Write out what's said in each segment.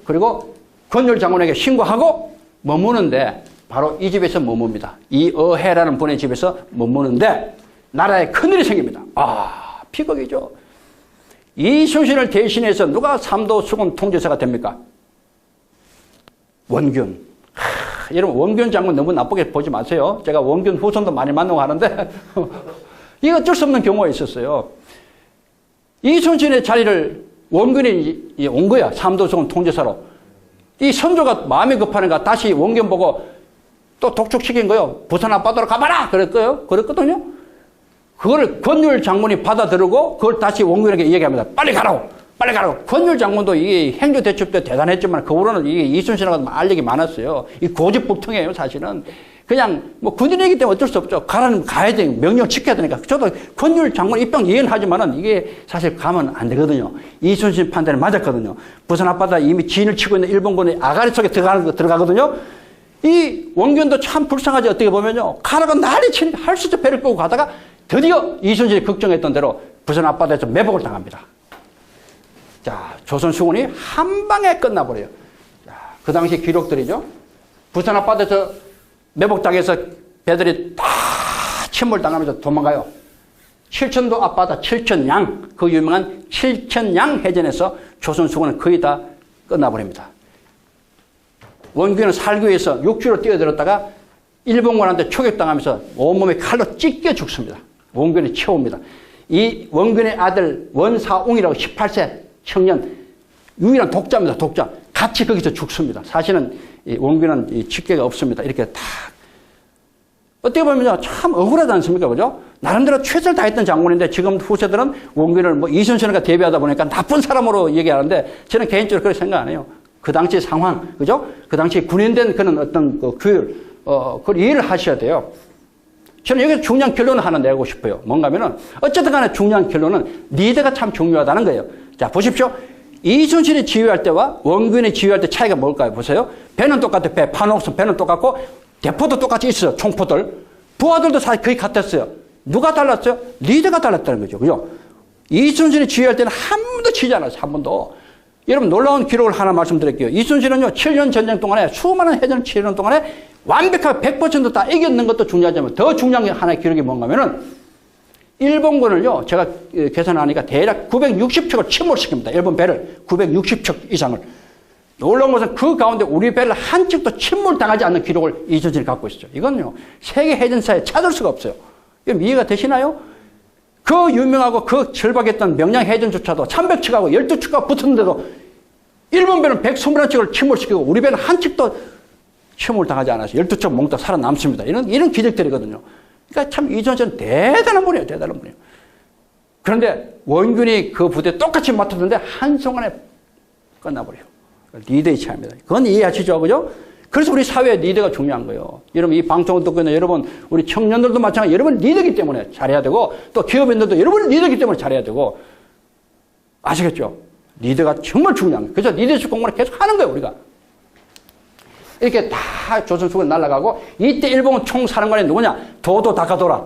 그리고 권율 장군에게 신고하고 머무는데 바로 이 집에서 머뭅니다. 이 어해라는 분의 집에서 머무는데 나라에 큰일이 생깁니다. 비극이죠. 이순신을 대신해서 누가 삼도 수군 통제사가 됩니까? 원균. 여러분 원균 장군 너무 나쁘게 보지 마세요. 제가 원균 후손도 많이 만나고 하는데 이거 어쩔 수 없는 경우가 있었어요. 이순신의 자리를 원균이 온 거야. 삼도 수군 통제사로. 이 선조가 마음이 급하니까 다시 원균 보고 또 독촉시킨 거예요. 부산 앞바다로 가봐라! 그랬거든요. 그걸 권율 장군이 받아들이고 그걸 다시 원균에게 얘기합니다. 빨리 가라고! 빨리 가라고! 권율 장군도 이게 행주대첩 때 대단했지만 그 후로는 이게 이순신하고 알력이 많았어요. 이 고집불통이에요, 사실은. 그냥 뭐 군인이기 때문에 어쩔 수 없죠. 가라는 가야 돼. 명령 지켜야 되니까. 저도 권율 장군 입장 이해는 하지만은 이게 사실 가면 안 되거든요. 이순신 판단에 맞았거든요. 부산 앞바다 이미 진을 치고 있는 일본군의 아가리 속에 들어가거든요. 이 원균도 참 불쌍하지. 어떻게 보면요. 가라고 난리 치니까 할 수 없이 배를 끌고 가다가 드디어 이순신이 걱정했던 대로 부산 앞바다에서 매복을 당합니다. 자, 조선 수군이 한 방에 끝나버려요. 자, 그 당시 기록들이죠. 부산 앞바다에서 매복당해서 배들이 다 침몰당하면서 도망가요. 칠천도 앞바다 칠천양, 그 유명한 칠천양 해전에서 조선 수군은 거의 다 끝나버립니다. 원균은 살기 위해서 육지로 뛰어들었다가 일본군한테 초격당하면서 온몸에 칼로 찢겨 죽습니다. 원균이 채웁니다. 이 원균의 아들 원사웅이라고 18세 청년, 유일한 독자입니다. 독자. 같이 거기서 죽습니다. 사실은 이 원균은 직계가 없습니다. 이렇게 다. 어떻게 보면요, 참 억울하지 않습니까? 그죠? 나름대로 최선을 다했던 장군인데 지금 후세들은 원균을 뭐 이순신과 대비하다 보니까 나쁜 사람으로 얘기하는데 저는 개인적으로 그렇게 생각 안 해요. 그 당시 상황, 그죠? 그 당시 군인된 그런 어떤 그 규율, 그걸 이해를 하셔야 돼요. 저는 여기서 중요한 결론을 하나 내고 싶어요. 뭔가 하면은, 어쨌든 간에 중요한 결론은 리더가 참 중요하다는 거예요. 자, 보십시오. 이순신이 지휘할 때와 원균이 지휘할 때 차이가 뭘까요? 보세요. 배는 똑같아요. 배, 판옥선 배는 똑같고, 대포도 똑같이 있어요. 총포들. 부하들도 사실 거의 같았어요. 누가 달랐어요? 리더가 달랐다는 거죠. 그죠? 이순신이 지휘할 때는 한 번도 치지 않았어요. 한 번도. 여러분 놀라운 기록을 하나 말씀드릴게요. 이순신은요 7년 전쟁 동안에 수많은 해전을 치르는 동안에 완벽하게 100% 다 이겼는 것도 중요하지만 더 중요한 게 하나의 기록이 뭔가 하면은 일본군을요 제가 계산하니까 대략 960척을 침몰시킵니다. 일본 배를 960척 이상을. 놀라운 것은 그 가운데 우리 배를 한 척도 침몰당하지 않는 기록을 이순신이 갖고 있어요. 이건요 세계 해전사에 찾을 수가 없어요. 이거 이해가 되시나요? 그 유명하고 그 절박했던 명량해전조차도 300척하고 12척하고 붙었는데도 일본 배는 121척을 침몰시키고 우리 배는 한 척도 침몰당하지 않았어요. 12척 몽땅 살아남습니다. 이런 기적들이거든요. 그러니까 참 이순신은 대단한 분이에요. 대단한 분이에요. 그런데 원균이 그 부대에 똑같이 맡았는데 한순간에 끝나버려요. 리더의 차이입니다. 그건 이해하시죠? 그죠? 그래서 우리 사회의 리더가 중요한 거예요. 여러분 이 방송을 듣고 있는 여러분 우리 청년들도 마찬가지 여러분 리더이기 때문에 잘해야 되고 또 기업인들도 여러분 리더이기 때문에 잘해야 되고 아시겠죠? 리더가 정말 중요한 거예요. 그래서 리더십 공부를 계속 하는 거예요. 우리가. 이렇게 다 조선수군 날아가고 이때 일본은 총사령관이 누구냐? 도도 다카도라.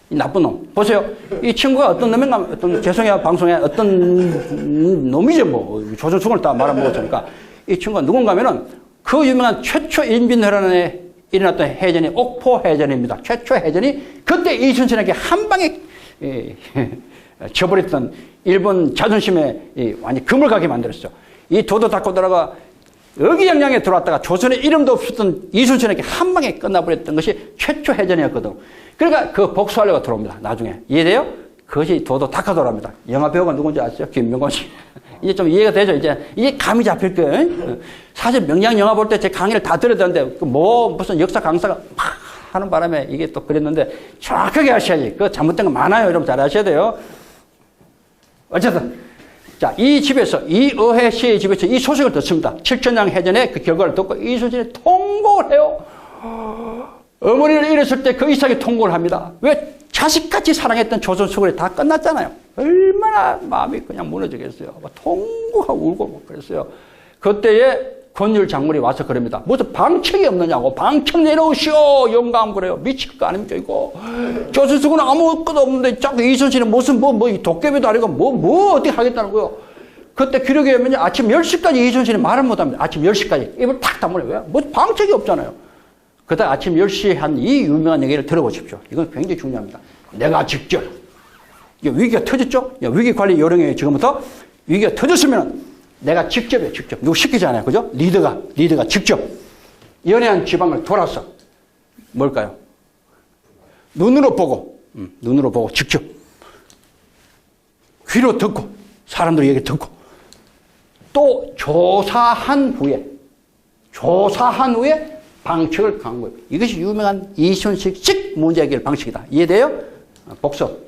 이 나쁜 놈. 보세요. 이 친구가 어떤 놈인가 죄송해요. 방송에 어떤 놈이죠. 뭐 조선수군을 다 말아먹었으니까 이 친구가 누군가 하면은 그 유명한 최초 인민회란에 일어났던 해전이 옥포해전입니다. 최초 해전이 그때 이순신에게 한 방에 쳐버렸던 일본 자존심에 완전히 금을 가게 만들었죠. 이 도도 다코도라가 어기양양에 들어왔다가 조선의 이름도 없었던 이순신에게 한 방에 끝나버렸던 것이 최초 해전이었거든. 그러니까 그 복수하려고 들어옵니다. 나중에. 이해돼요? 그것이 도도 다카도라입니다. 영화 배우가 누군지 아시죠? 김명곤 씨. 이제 좀 이해가 되죠? 이제 감이 잡힐 거예요. 사실 명량 영화 볼 때 제 강의를 다 들어야 되는데, 무슨 역사 강사가 막 하는 바람에 이게 또 그랬는데, 정확하게 하셔야지. 그거 잘못된 거 많아요. 여러분 잘 아셔야 돼요. 어쨌든. 자, 이 집에서, 이 어해 씨의 집에서 이 소식을 듣습니다. 칠천양 해전의 그 결과를 듣고 이순신이 통곡을 해요. 어머니를 잃었을 때 그 이상하게 통곡을 합니다. 왜? 자식같이 사랑했던 조선 수군이 다 끝났잖아요. 얼마나 마음이 그냥 무너지겠어요. 통곡하고 울고 막 그랬어요. 그때에 권율 장군이 와서 그럽니다. 무슨 방책이 없느냐고. 방책 내놓으시오. 영감 그래요. 미칠 거 아닙니까 이거. 조선 수군은 아무것도 없는데 자꾸 이순신은 무슨 뭐 도깨비도 아니고 뭐 어떻게 하겠다는 거요. 그때 기록에 보면 아침 10시까지 이순신이 말을 못합니다. 아침 10시까지. 입을 탁 다물어요. 왜? 뭐 방책이 없잖아요. 그러다 아침 10시에 한 이 유명한 얘기를 들어보십시오. 이건 굉장히 중요합니다. 내가 직접. 위기가 터졌죠? 위기관리 요령에 지금부터 위기가 터졌으면 내가 직접이에요. 직접. 누구 시키지 않아요. 그죠? 리더가 직접 연해한 지방을 돌아서 뭘까요? 눈으로 보고 직접 귀로 듣고 사람들 얘기 듣고 또 조사한 후에 방책을 간 거예요. 이것이 유명한 이순신식 문제 해결 방식이다. 이해돼요? 복습.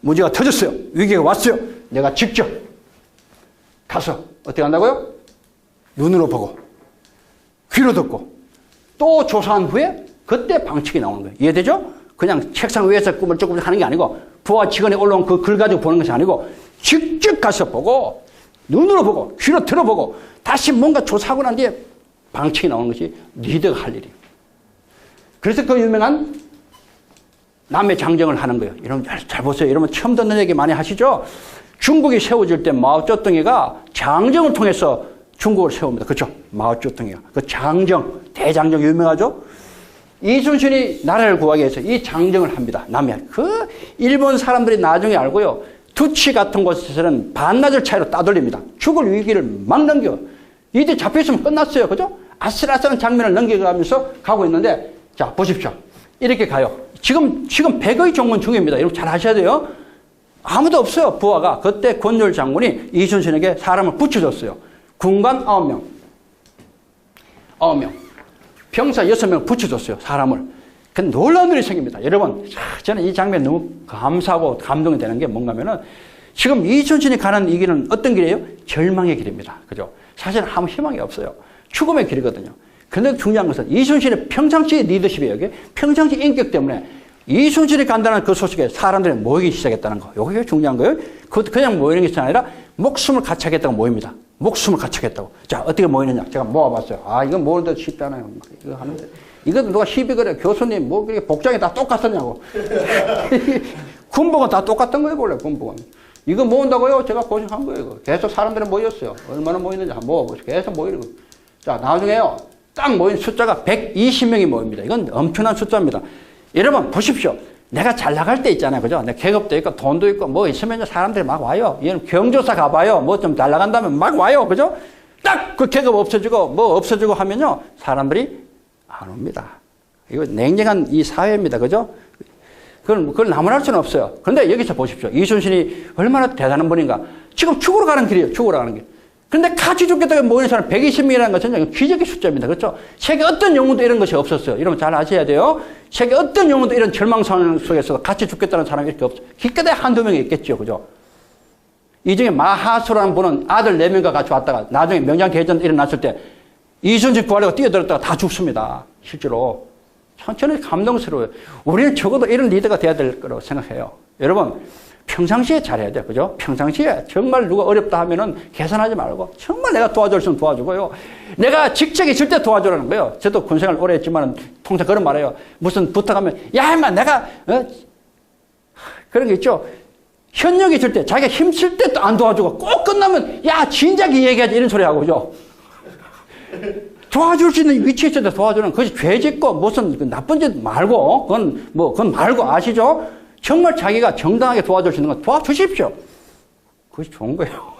문제가 터졌어요. 위기가 왔어요. 내가 직접 가서 어떻게 한다고요? 눈으로 보고 귀로 듣고 또 조사한 후에 그때 방책이 나오는 거예요. 이해되죠? 그냥 책상 위에서 꾸물쩍꾸물 하는 게 아니고 부하 직원이 올라온 그 글 가지고 보는 것이 아니고 직접 가서 보고 눈으로 보고 귀로 들어보고 다시 뭔가 조사하고 난 뒤에 방책이 나오는 것이 리더가 할 일이에요. 그래서 그 유명한 남의 장정을 하는 거예요. 여러분 잘 보세요. 여러분 처음 듣는 얘기 많이 하시죠? 중국이 세워질 때 마오쩌둥이가 장정을 통해서 중국을 세웁니다. 그렇죠? 마오쩌둥이가. 그 장정, 대장정 유명하죠? 이순신이 나라를 구하기 위해서 이 장정을 합니다. 남해. 그 일본 사람들이 나중에 알고요. 두치 같은 곳에서는 반나절 차이로 따돌립니다. 죽을 위기를 막 넘겨. 이제 잡혀있으면 끝났어요. 그죠? 아슬아슬한 장면을 넘겨가면서 가고 있는데 자 보십시오. 이렇게 가요. 지금 100의 종군 중입니다. 여러분 잘 하셔야 돼요. 아무도 없어요. 부하가. 그때 권율 장군이 이순신에게 사람을 붙여줬어요. 군관 9명. 병사 6명 붙여줬어요. 사람을. 근데 놀라운 일이 생깁니다. 여러분 저는 이 장면 너무 감사하고 감동이 되는 게 뭔가 하면은 지금 이순신이 가는 이 길은 어떤 길이에요? 절망의 길입니다. 그죠? 사실 아무 희망이 없어요. 죽음의 길이거든요. 근데 중요한 것은 이순신의 평상시의 리더십이에요. 이게 평상시 인격 때문에 이순신이 간다는 그 소식에 사람들이 모이기 시작했다는 거. 이게 중요한 거예요. 그것도 그냥 모이는 것이 아니라 목숨을 같이 하겠다고 모입니다. 목숨을 같이 하겠다고. 자, 어떻게 모이느냐. 제가 모아봤어요. 이건 모으는데 쉽지 않아요. 이거 하는데. 이것도 누가 시비 그래. 교수님, 뭐, 그렇게 복장이 다 똑같았냐고. 군복은 다 똑같은 거예요, 원래 군복은. 이거 모은다고요? 제가 고생한 거예요. 이거. 계속 사람들이 모였어요. 얼마나 모이는지 한번 모아보세요. 계속 모이는 거예요. 자, 나중에요. 딱 모인 숫자가 120명이 모입니다. 이건 엄청난 숫자입니다. 여러분, 보십시오. 내가 잘 나갈 때 있잖아요. 그죠? 내 계급도 있고, 돈도 있고, 뭐 있으면 사람들이 막 와요. 얘는 경조사 가봐요. 뭐 좀 잘 나간다면 막 와요. 그죠? 딱 그 계급 없어지고, 뭐 없어지고 하면요. 사람들이 안 옵니다. 이거 냉정한 이 사회입니다. 그죠? 그걸 나무랄 수는 없어요. 그런데 여기서 보십시오. 이순신이 얼마나 대단한 분인가. 지금 죽으러 가는 길이에요. 죽으러 가는 길. 근데 같이 죽겠다고 모이는 사람 120명이라는 것은 기적의 숫자입니다. 그렇죠? 세계 어떤 영웅도 이런 것이 없었어요. 여러분 잘 아셔야 돼요. 세계 어떤 영웅도 이런 절망 상황 속에서 같이 죽겠다는 사람이 이렇게 없어요. 기껏해 한두 명이 있겠죠. 그죠? 이 중에 마하수라는 분은 아들 4명과 같이 왔다가 나중에 명장개전 일어났을 때 이순신 구하려고 뛰어들었다가 다 죽습니다. 실제로. 저는 감동스러워요. 우리는 적어도 이런 리더가 돼야 될 거라고 생각해요. 여러분, 평상시에 잘해야 돼요. 그죠? 평상시에 정말 누가 어렵다 하면은 계산하지 말고 정말 내가 도와줄 수는 도와주고요. 내가 직책이 있을 때 도와주라는 거예요. 저도 군생활 오래 했지만 통상 그런 말해요. 무슨 부탁하면 야 임마 내가 그런 게 있죠. 현역이 있을 때 자기가 힘쓸 때 또 안 도와주고 꼭 끝나면 야 진작에 얘기하지 이런 소리 하고 그죠? 도와줄 수 있는 위치에 있을 때 도와주는 그것이 죄짓고 무슨 나쁜 짓 말고 그건 말고 아시죠? 정말 자기가 정당하게 도와줄 수 있는 건 도와주십시오. 그것이 좋은 거예요.